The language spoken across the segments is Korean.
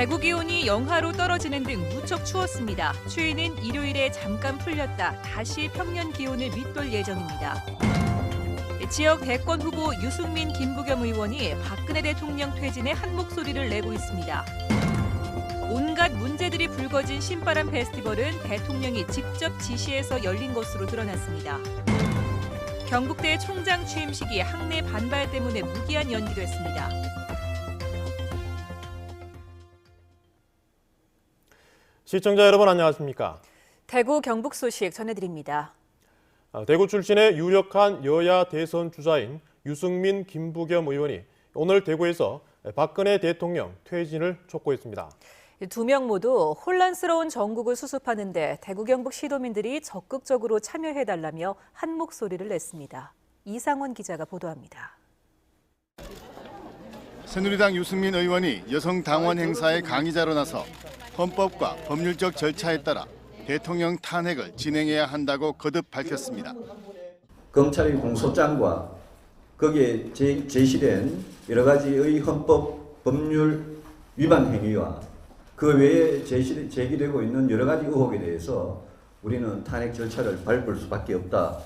대구 기온이 영하로 떨어지는 등 무척 추웠습니다. 추위는 일요일에 잠깐 풀렸다 다시 평년 기온을 밑돌 예정입니다. 지역 대권 후보 유승민, 김부겸 의원이 박근혜 대통령 퇴진에 한 목소리를 내고 있습니다. 온갖 문제들이 불거진 신바람 페스티벌은 대통령이 직접 지시해서 열린 것으로 드러났습니다. 경북대 총장 취임식이 학내 반발 때문에 무기한 연기됐습니다. 시청자 여러분 안녕하십니까? 대구 경북 소식 전해드립니다. 대구 출신의 유력한 여야 대선 주자인 유승민, 김부겸 의원이 오늘 대구에서 박근혜 대통령 퇴진을 촉구했습니다. 두 명 모두 혼란스러운 정국을 수습하는 데 대구 경북 시도민들이 적극적으로 참여해달라며 한 목소리를 냈습니다. 이상원 기자가 보도합니다. 새누리당 유승민 의원이 여성 당원 행사의 강의자로 나서 헌법과 법률적 절차에 따라 대통령 탄핵을 진행해야 한다고 거듭 밝혔습니다. 검찰의 공소장과 거기에 제시된 여러 가지의 헌법 법률 위반 행위와 그 외에 제기되고 있는 여러 가지 의혹에 대해서 우리는 탄핵 절차를 밟을 수밖에 없다.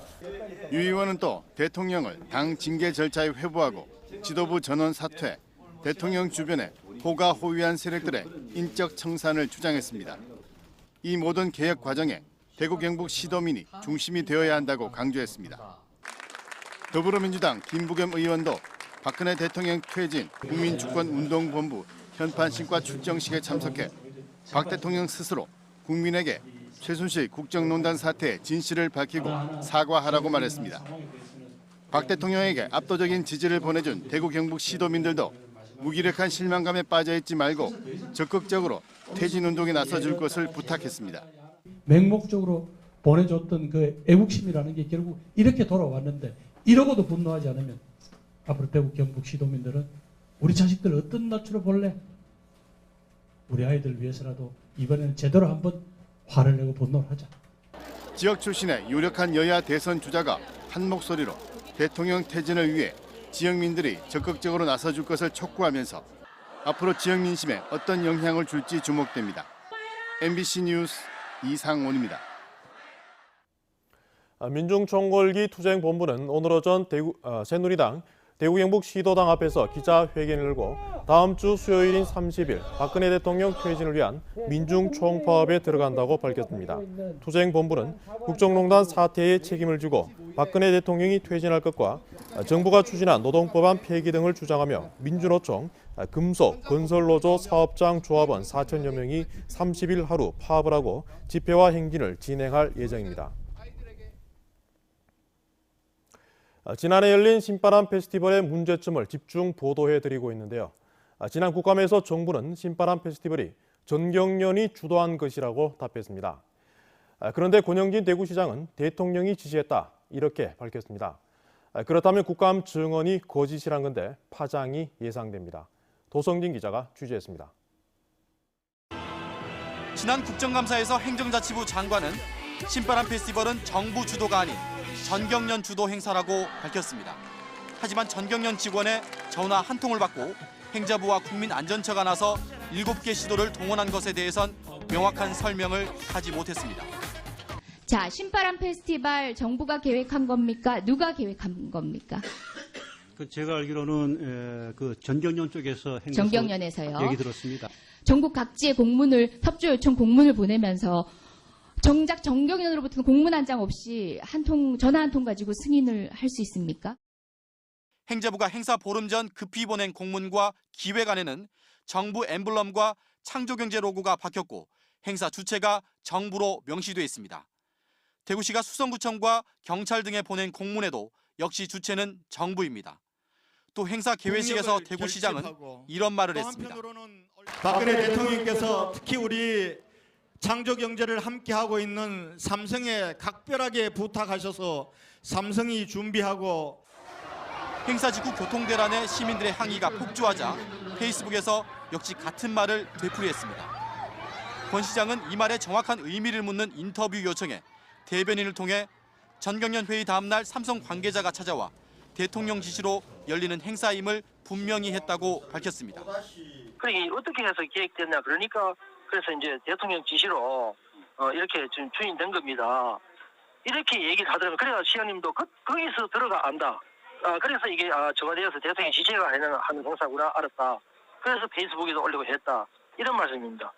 유 의원은 또 대통령을 당 징계 절차에 회부하고 지도부 전원 사퇴, 대통령 주변에 호가 호위한 세력들의 인적 청산을 주장했습니다. 이 모든 개혁 과정에 대구 경북 시도민이 중심이 되어야 한다고 강조했습니다. 더불어민주당 김부겸 의원도 박근혜 대통령 퇴진 국민주권운동본부 현판신과 출정식에 참석해 박 대통령 스스로 국민에게 최순실 국정농단 사태의 진실을 밝히고 사과하라고 말했습니다. 박 대통령에게 압도적인 지지를 보내준 대구 경북 시도민들도 무기력한 실망감에 빠져있지 말고 적극적으로 퇴진운동에 나서줄 것을 부탁했습니다. 맹목적으로 보내줬던 그 애국심이라는 게 결국 이렇게 돌아왔는데 이러고도 분노하지 않으면 앞으로 대구 경북 시도민들은 우리 자식들 어떤 낯으로 볼래? 우리 아이들 위해서라도 이번에는 제대로 한번 화를 내고 분노를 하자. 지역 출신의 유력한 여야 대선 주자가 한 목소리로 대통령 퇴진을 위해 지역민들이 적극적으로 나서줄 것을 촉구하면서 앞으로 지역 민심에 어떤 영향을 줄지 주목됩니다. MBC 뉴스 이상원입니다. 민중총궐기 투쟁본부는 오늘 오전 새누리당 대구 경북 시도당 앞에서 기자회견을 열고 다음 주 수요일인 30일 박근혜 대통령 퇴진을 위한 민중총파업에 들어간다고 밝혔습니다. 투쟁본부는 국정농단 사태에 책임을 지고 박근혜 대통령이 퇴진할 것과 정부가 추진한 노동법안 폐기 등을 주장하며 민주노총, 금속, 건설노조, 사업장, 조합원 4천여 명이 30일 하루 파업을 하고 집회와 행진을 진행할 예정입니다. 지난해 열린 신바람 페스티벌의 문제점을 집중 보도해드리고 있는데요. 지난 국감에서 정부는 신바람 페스티벌이 전경련이 주도한 것이라고 답했습니다. 그런데 권영진 대구시장은 대통령이 지시했다 이렇게 밝혔습니다. 그렇다면 국감 증언이 거짓이란 건데 파장이 예상됩니다. 도성진 기자가 취재했습니다. 지난 국정감사에서 행정자치부 장관은 신바람 페스티벌은 정부 주도가 아닌 전경련 주도 행사라고 밝혔습니다. 하지만 전경련 직원의 전화 한 통을 받고 행자부와 국민안전처가 나서 7개 시도를 동원한 것에 대해선 명확한 설명을 하지 못했습니다. 자, 신바람 페스티벌 정부가 계획한 겁니까? 누가 계획한 겁니까? 제가 알기로는 그 전경련 쪽에서 전경련에서요. 얘기 들었습니다. 전국 각지에 공문을 협조 요청 공문을 보내면서 정작 전경련으로부터는 공문 한 장 없이 전화 한 통 가지고 승인을 할 수 있습니까? 행자부가 행사 보름 전 급히 보낸 공문과 기획안에는 정부 엠블럼과 창조경제 로고가 박혔고 행사 주체가 정부로 명시돼 있습니다. 대구시가 수성구청과 경찰 등에 보낸 공문에도 역시 주체는 정부입니다. 또 행사 개회식에서 대구시장은 이런 말을 했습니다. 박근혜 대통령께서 특히 우리 창조경제를 함께하고 있는 삼성에 각별하게 부탁하셔서 삼성이 준비하고 행사 직후 교통대란에 시민들의 항의가 폭주하자 페이스북에서 역시 같은 말을 되풀이했습니다. 권 시장은 이 말의 정확한 의미를 묻는 인터뷰 요청에 대변인을 통해 전경련 회의 다음 날 삼성 관계자가 찾아와 대통령 지시로 열리는 행사임을 분명히 했다고 밝혔습니다. 그러니까 어떻게 해서 기획됐냐 그러니까 그래서 이제 대통령 지시로 이렇게 지금 추진된 겁니다. 이렇게 얘기를 하더라고요. 그래서 시장님도 거기서 들어가 안다. 그래서 이게 저가되어서 대통령 지시가 하는 행사구나 알았다. 그래서 페이스북에도 올리고 했다. 이런 말씀입니다.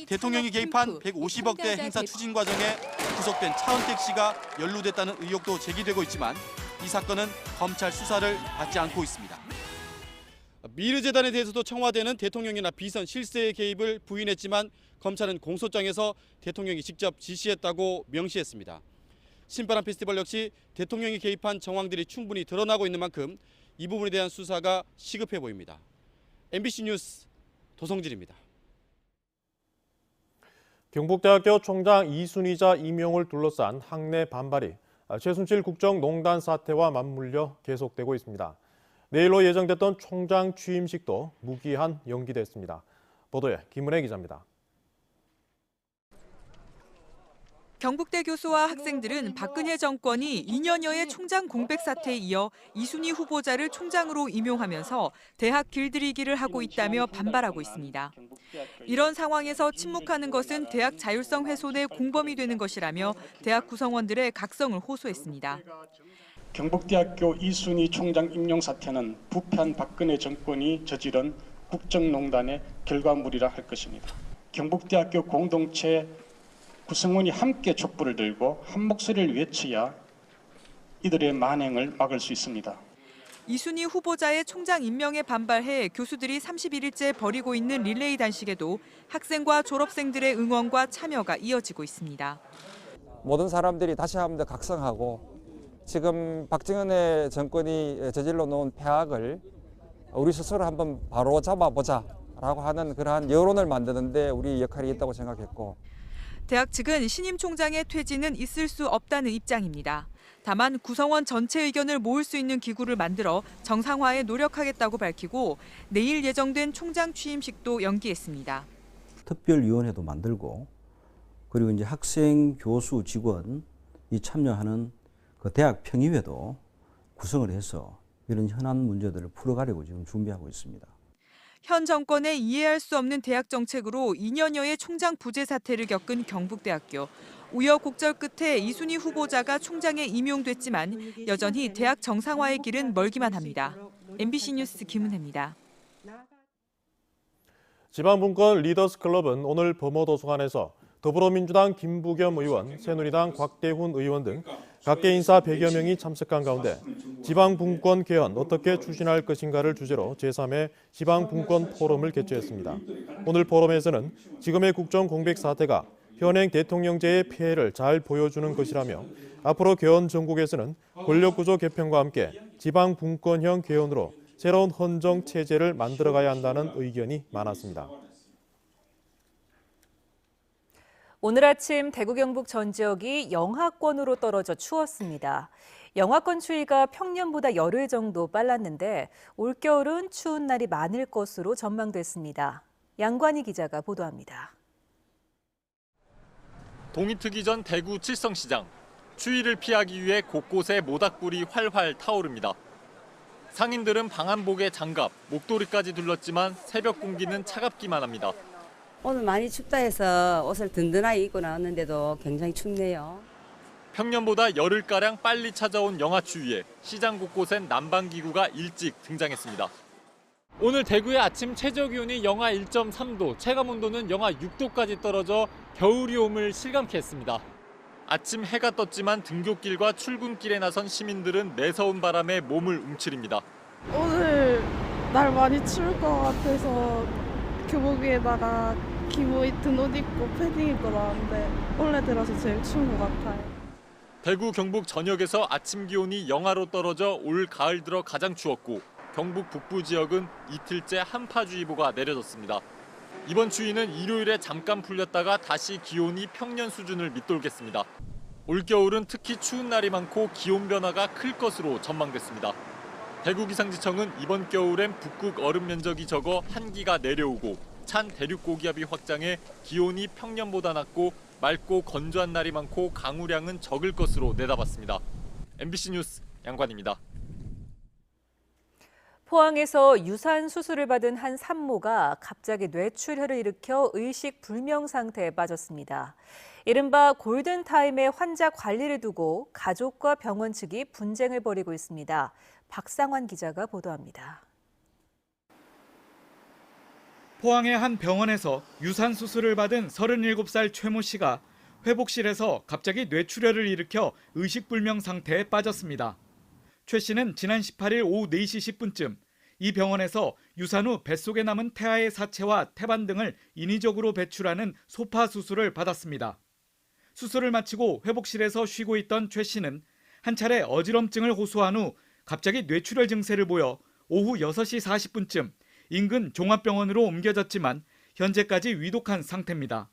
대통령이 개입한 150억대 행사 추진 과정에 구속된 차은택 씨가 연루됐다는 의혹도 제기되고 있지만 이 사건은 검찰 수사를 받지 않고 있습니다. 미르재단에 대해서도 청와대는 대통령이나 비선 실세의 개입을 부인했지만 검찰은 공소장에서 대통령이 직접 지시했다고 명시했습니다. 신바람 페스티벌 역시 대통령이 개입한 정황들이 충분히 드러나고 있는 만큼 이 부분에 대한 수사가 시급해 보입니다. MBC 뉴스 도성진입니다. 경북대학교 총장 이순희자 임용을 둘러싼 학내 반발이 최순실 국정농단 사태와 맞물려 계속되고 있습니다. 내일로 예정됐던 총장 취임식도 무기한 연기됐습니다. 보도에 김은혜 기자입니다. 경북대 교수와 학생들은 박근혜 정권이 2년여의 총장 공백 사태에 이어 이순희 후보자를 총장으로 임용하면서 대학 길들이기를 하고 있다며 반발하고 있습니다. 이런 상황에서 침묵하는 것은 대학 자율성 훼손의 공범이 되는 것이라며 대학 구성원들의 각성을 호소했습니다. 경북대학교 이순희 총장 임용 사태는 부패한 박근혜 정권이 저지른 국정농단의 결과물이라 할 것입니다. 경북대학교 공동체 구성원이 함께 촛불을 들고 한 목소리를 외쳐야 이들의 만행을 막을 수 있습니다. 이순희 후보자의 총장 임명에 반발해 교수들이 31일째 벌이고 있는 릴레이 단식에도 학생과 졸업생들의 응원과 참여가 이어지고 있습니다. 모든 사람들이 다시 한 번 더 각성하고 지금 박정현의 정권이 저질러 놓은 폐악을 우리 스스로 한번 바로 잡아보자라고 하는 그러한 여론을 만드는 데 우리 역할이 있다고 생각했고 대학 측은 신임 총장의 퇴진은 있을 수 없다는 입장입니다. 다만 구성원 전체 의견을 모을 수 있는 기구를 만들어 정상화에 노력하겠다고 밝히고 내일 예정된 총장 취임식도 연기했습니다. 특별위원회도 만들고 그리고 이제 학생, 교수, 직원이 참여하는 그 대학 평의회도 구성을 해서 이런 현안 문제들을 풀어가려고 지금 준비하고 있습니다. 현 정권의 이해할 수 없는 대학 정책으로 2년여의 총장 부재 사태를 겪은 경북대학교. 우여곡절 끝에 이순희 후보자가 총장에 임용됐지만 여전히 대학 정상화의 길은 멀기만 합니다. MBC 뉴스 김은혜입니다. 지방분권 리더스클럽은 오늘 범어도서관에서 더불어민주당 김부겸 의원, 새누리당 곽대훈 의원 등 각계 인사 100여 명이 참석한 가운데 지방분권 개헌 어떻게 추진할 것인가를 주제로 제3회 지방분권 포럼을 개최했습니다. 오늘 포럼에서는 지금의 국정 공백 사태가 현행 대통령제의 폐해를 잘 보여주는 것이라며 앞으로 개헌 정국에서는 권력구조 개편과 함께 지방분권형 개헌으로 새로운 헌정 체제를 만들어가야 한다는 의견이 많았습니다. 오늘 아침 대구 경북 전 지역이 영하권으로 떨어져 추웠습니다. 영하권 추위가 평년보다 열흘 정도 빨랐는데 올겨울은 추운 날이 많을 것으로 전망됐습니다. 양관희 기자가 보도합니다. 동이 트기 전 대구 칠성시장. 추위를 피하기 위해 곳곳에 모닥불이 활활 타오릅니다. 상인들은 방한복에 장갑, 목도리까지 둘렀지만 새벽 공기는 차갑기만 합니다. 오늘 많이 춥다 해서 옷을 든든하게 입고 나왔는데도 굉장히 춥네요. 평년보다 열흘가량 빨리 찾아온 영하추위에 시장 곳곳엔 난방기구가 일찍 등장했습니다. 오늘 대구의 아침 최저기온이 영하 1.3도, 체감온도는 영하 6도까지 떨어져 겨울이 옴을 실감케 했습니다. 아침 해가 떴지만 등굣길과 출근길에 나선 시민들은 매서운 바람에 몸을 움츠립니다. 오늘 날 많이 추울 것 같아서 교복 위에다가 기모 입은 옷 입고 패딩 입고 나왔는데 올해 들어서 제일 추운 것 같아요. 대구, 경북 전역에서 아침 기온이 영하로 떨어져 올 가을 들어 가장 추웠고 경북 북부 지역은 이틀째 한파주의보가 내려졌습니다. 이번 추위는 일요일에 잠깐 풀렸다가 다시 기온이 평년 수준을 밑돌겠습니다. 올겨울은 특히 추운 날이 많고 기온 변화가 클 것으로 전망됐습니다. 대구기상지청은 이번 겨울엔 북극 얼음 면적이 적어 한기가 내려오고 찬 대륙 고기압이 확장해 기온이 평년보다 낮고 맑고 건조한 날이 많고 강우량은 적을 것으로 내다봤습니다. MBC 뉴스 양관입니다. 포항에서 유산 수술을 받은 한 산모가 갑자기 뇌출혈을 일으켜 의식 불명 상태에 빠졌습니다. 이른바 골든타임의 환자 관리를 두고 가족과 병원 측이 분쟁을 벌이고 있습니다. 박상환 기자가 보도합니다. 포항의 한 병원에서 유산 수술을 받은 37살 최모 씨가 회복실에서 갑자기 뇌출혈을 일으켜 의식불명 상태에 빠졌습니다. 최 씨는 지난 18일 오후 4시 10분쯤 이 병원에서 유산 후 뱃속에 남은 태아의 사체와 태반 등을 인위적으로 배출하는 소파 수술을 받았습니다. 수술을 마치고 회복실에서 쉬고 있던 최 씨는 한 차례 어지럼증을 호소한 후 갑자기 뇌출혈 증세를 보여 오후 6시 40분쯤 인근 종합병원으로 옮겨졌지만 현재까지 위독한 상태입니다.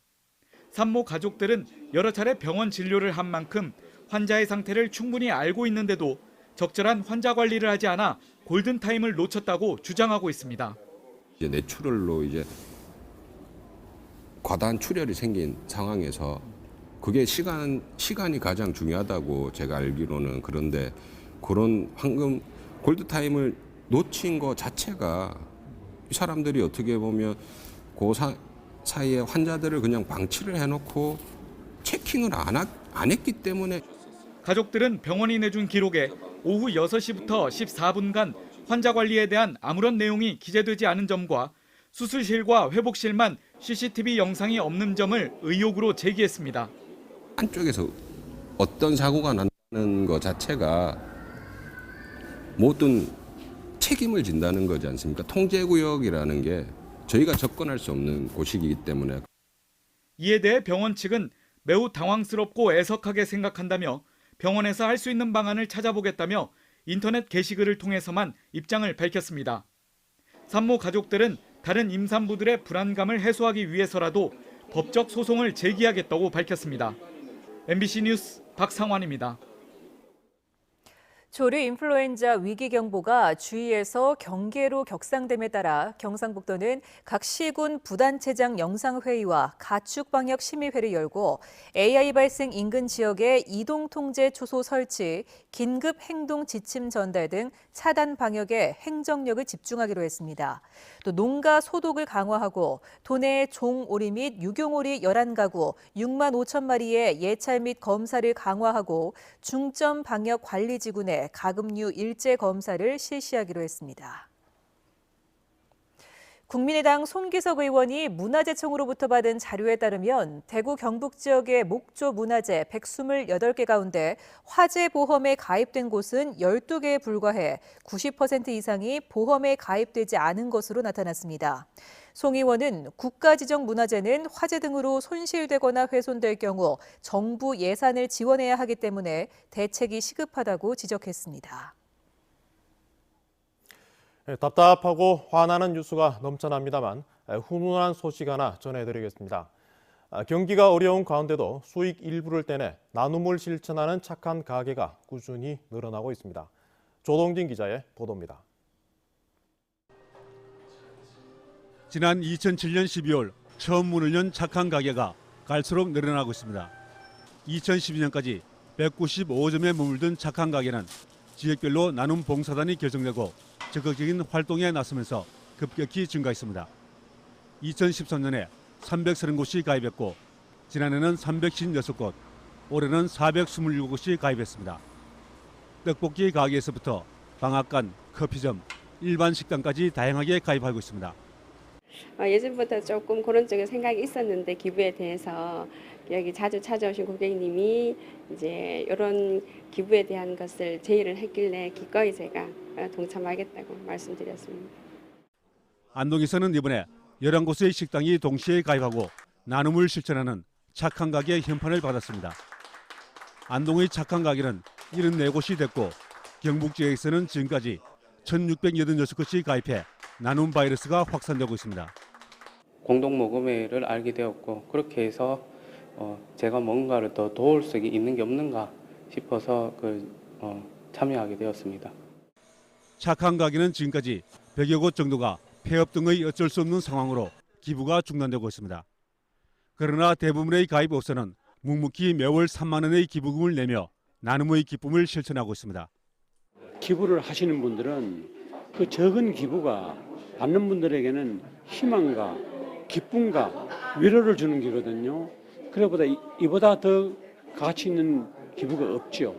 산모 가족들은 여러 차례 병원 진료를 한 만큼 환자의 상태를 충분히 알고 있는데도 적절한 환자 관리를 하지 않아 골든타임을 놓쳤다고 주장하고 있습니다. 이제 뇌출혈로 이제 과다한 출혈이 생긴 상황에서 그게 시간이 가장 중요하다고 제가 알기로는. 그런데 그런 황금 골든타임을 놓친 것 자체가 이 사람들이 어떻게 보면 그 사이에 환자들을 그냥 방치를 해놓고 체킹을 안 했기 때문에. 가족들은 병원이 내준 기록에 오후 6시부터 14분간 환자 관리에 대한 아무런 내용이 기재되지 않은 점과 수술실과 회복실만 CCTV 영상이 없는 점을 의혹으로 제기했습니다. 한쪽에서 어떤 사고가 나는 것 자체가 모든 책임을 진다는 거지 않습니까? 통제구역이라는 게 저희가 접근할 수 없는 곳이기 때문에. 이에 대해 병원 측은 매우 당황스럽고 애석하게 생각한다며 병원에서 할 수 있는 방안을 찾아보겠다며 인터넷 게시글을 통해서만 입장을 밝혔습니다. 산모 가족들은 다른 임산부들의 불안감을 해소하기 위해서라도 법적 소송을 제기하겠다고 밝혔습니다. MBC 뉴스 박상환입니다. 조류 인플루엔자 위기 경보가 주위에서 경계로 격상됨에 따라 경상북도는 각 시군 부단체장 영상회의와 가축방역 심의회를 열고 AI 발생 인근 지역의 이동 통제 초소 설치, 긴급 행동 지침 전달 등 차단 방역에 행정력을 집중하기로 했습니다. 또 농가 소독을 강화하고 도내 종오리 및 유경오리 11가구 6만 5천 마리의 예찰 및 검사를 강화하고 중점 방역 관리지구 내 가금류 일제 검사를 실시하기로 했습니다. 국민의당 송기석 의원이 문화재청으로부터 받은 자료에 따르면 대구 경북 지역의 목조 문화재 128개 가운데 화재 보험에 가입된 곳은 12개에 불과해 90% 이상이 보험에 가입되지 않은 것으로 나타났습니다. 송 의원은 국가지정 문화재는 화재 등으로 손실되거나 훼손될 경우 정부 예산을 지원해야 하기 때문에 대책이 시급하다고 지적했습니다. 답답하고 화나는 뉴스가 넘쳐납니다만 훈훈한 소식 하나 전해드리겠습니다. 경기가 어려운 가운데도 수익 일부를 떼내 나눔을 실천하는 착한 가게가 꾸준히 늘어나고 있습니다. 조동진 기자의 보도입니다. 지난 2007년 12월 처음 문을 연 착한 가게가 갈수록 늘어나고 있습니다. 2012년까지 195점에 머물던 착한 가게는 지역별로 나눔 봉사단이 결성되고 적극적인 활동에 나서면서 급격히 증가했습니다. 2013년에 330곳이 가입했고 지난해는 356곳, 올해는 427곳이 가입했습니다. 떡볶이 가게에서부터 방앗간, 커피점, 일반 식당까지 다양하게 가입하고 있습니다. 예전부터 조금 그런 쪽에 생각이 있었는데 기부에 대해서 여기 자주 찾아오신 고객님이 이제 이런 기부에 대한 것을 제의를 했길래 기꺼이 제가 동참하겠다고 말씀드렸습니다. 안동에서는 이번에 11곳의 식당이 동시에 가입하고 나눔을 실천하는 착한 가게 현판을 받았습니다. 안동의 착한 가게는 74곳이 됐고 경북 지역에서는 지금까지 1686곳이 가입해 나눔 바이러스가 확산되고 있습니다. 공동 모금회를 알게 되었고 그렇게 해서 제가 뭔가를 더 도울 수 있는 게 없는가 싶어서 참여하게 되었습니다. 착한 가게는 지금까지 100여 곳 정도가 폐업 등의 어쩔 수 없는 상황으로 기부가 중단되고 있습니다. 그러나 대부분의 가입업소는 묵묵히 매월 3만 원의 기부금을 내며 나눔의 기쁨을 실천하고 있습니다. 기부를 하시는 분들은 그 적은 기부가 받는 분들에게는 희망과 기쁨과 위로를 주는 기거든요. 그래보다 이보다 더 가치 있는 기부가 없죠.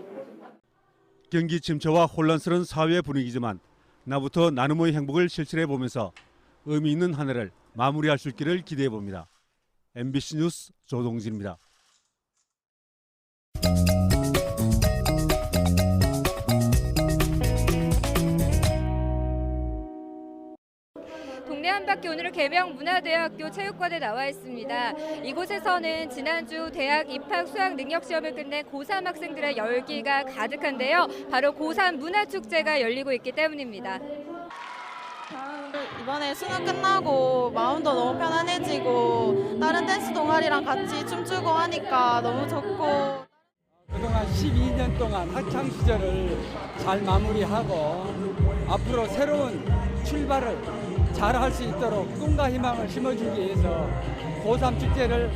경기 침체와 혼란스러운 사회 분위기지만 나부터 나눔의 행복을 실천해 보면서 의미 있는 한 해를 마무리할 수 있기를 기대해 봅니다. MBC 뉴스 조동진입니다. 동네 한바퀴 오늘은 계명문화대학교 체육관에 나와 있습니다. 이곳에서는 지난주 대학 입학 수학 능력 시험을 끝낸 고3 학생들의 열기가 가득한데요. 바로 고3 문화축제가 열리고 있기 때문입니다. 이번에 수능 끝나고 마음도 너무 편안해지고 다른 댄스 동아리랑 같이 춤추고 하니까 너무 좋고 그동안 12년 동안 학창 시절을 잘 마무리하고 앞으로 새로운 출발을 잘 할 수 있도록 꿈과 희망을 심어주기 위해서 고3 축제를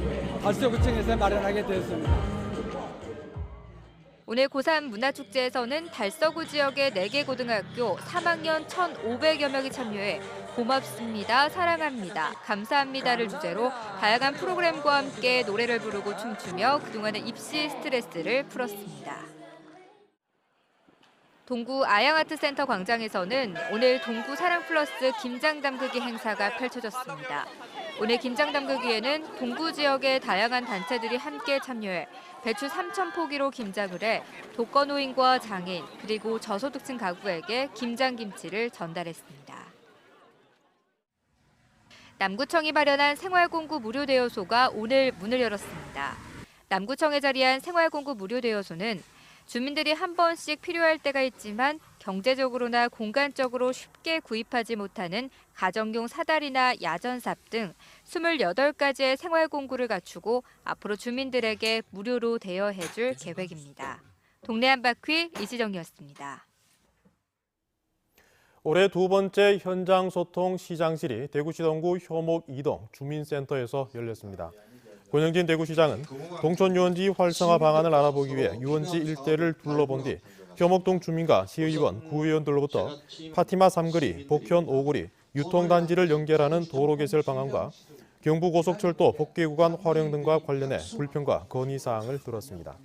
달서구청에서 마련하게 되었습니다. 오늘 고3 문화축제에서는 달서구 지역의 4개 고등학교 3학년 1,500여 명이 참여해 고맙습니다, 사랑합니다, 감사합니다를 주제로 다양한 프로그램과 함께 노래를 부르고 춤추며 그동안의 입시 스트레스를 풀었습니다. 동구 아양아트센터 광장에서는 오늘 동구 사랑플러스 김장담그기 행사가 펼쳐졌습니다. 오늘 김장담그기에는 동구 지역의 다양한 단체들이 함께 참여해 배추 3,000포기로 김장을 해 독거노인과 장애인 그리고 저소득층 가구에게 김장김치를 전달했습니다. 남구청이 마련한 생활공구 무료대여소가 오늘 문을 열었습니다. 남구청에 자리한 생활공구 무료대여소는 주민들이 한 번씩 필요할 때가 있지만 경제적으로나 공간적으로 쉽게 구입하지 못하는 가정용 사다리나 야전삽 등 28가지의 생활공구를 갖추고 앞으로 주민들에게 무료로 대여해줄 계획입니다. 동네 한바퀴 이시정이었습니다. 올해 두 번째 현장 소통 시장실이 대구시 동구 효목 2동 주민센터에서 열렸습니다. 권영진 대구시장은 동촌 유원지 활성화 방안을 알아보기 위해 유원지 일대를 둘러본 뒤 효목동 주민과 시의원, 구의원들로부터 파티마 3거리, 복현 5거리, 유통단지를 연결하는 도로 개설 방안과 경부고속철도 복귀구간 활용 등과 관련해 불평과 건의사항을 들었습니다.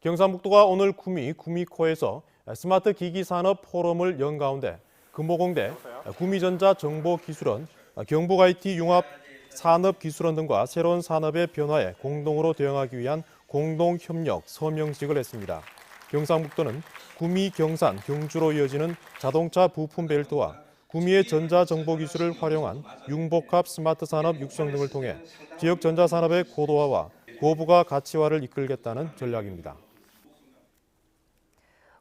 경상북도가 오늘 구미코에서 스마트 기기 산업 포럼을 연 가운데 금호공대, 구미전자정보기술원, 경북IT 융합 산업기술원 등과 새로운 산업의 변화에 공동으로 대응하기 위한 공동협력 서명식을 했습니다. 경상북도는 구미, 경산, 경주로 이어지는 자동차 부품 벨트와 구미의 전자정보기술을 활용한 융복합 스마트 산업 육성 등을 통해 지역 전자산업의 고도화와 고부가 가치화를 이끌겠다는 전략입니다.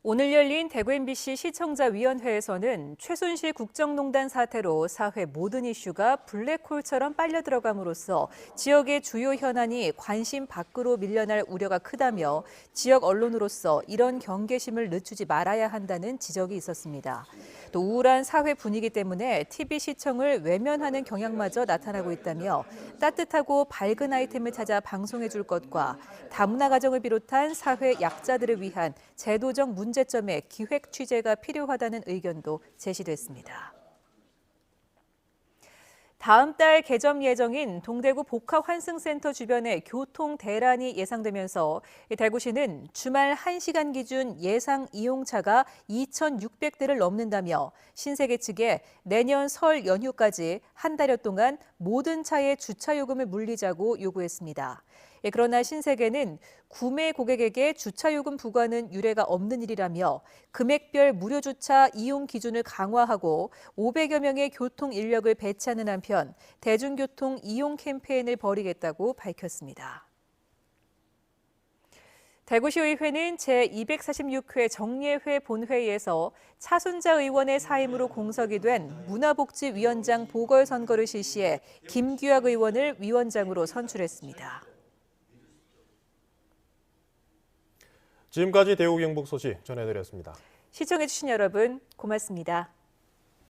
오늘 열린 대구 MBC 시청자위원회에서는 최순실 국정농단 사태로 사회 모든 이슈가 블랙홀처럼 빨려 들어감으로써 지역의 주요 현안이 관심 밖으로 밀려날 우려가 크다며 지역 언론으로서 이런 경계심을 늦추지 말아야 한다는 지적이 있었습니다. 또 우울한 사회 분위기 때문에 TV 시청을 외면하는 경향마저 나타나고 있다며 따뜻하고 밝은 아이템을 찾아 방송해 줄 것과 다문화 가정을 비롯한 사회 약자들을 위한 제도적 문제점의 기획 취재가 필요하다는 의견도 제시됐습니다. 다음 달 개점 예정인 동대구 복합환승센터 주변의 교통 대란이 예상되면서 대구시는 주말 1시간 기준 예상 이용차가 2,600대를 넘는다며 신세계 측에 내년 설 연휴까지 한 달여 동안 모든 차의 주차 요금을 물리자고 요구했습니다. 그러나 신세계는 구매 고객에게 주차 요금 부과는 유례가 없는 일이라며 금액별 무료 주차 이용 기준을 강화하고 500여 명의 교통 인력을 배치하는 한편 대중교통 이용 캠페인을 벌이겠다고 밝혔습니다. 대구시의회는 제246회 정례회 본회의에서 차순자 의원의 사임으로 공석이 된 문화복지위원장 보궐선거를 실시해 김규학 의원을 위원장으로 선출했습니다. 지금까지 대구 경북 소식 전해드렸습니다. 시청해주신 여러분 고맙습니다.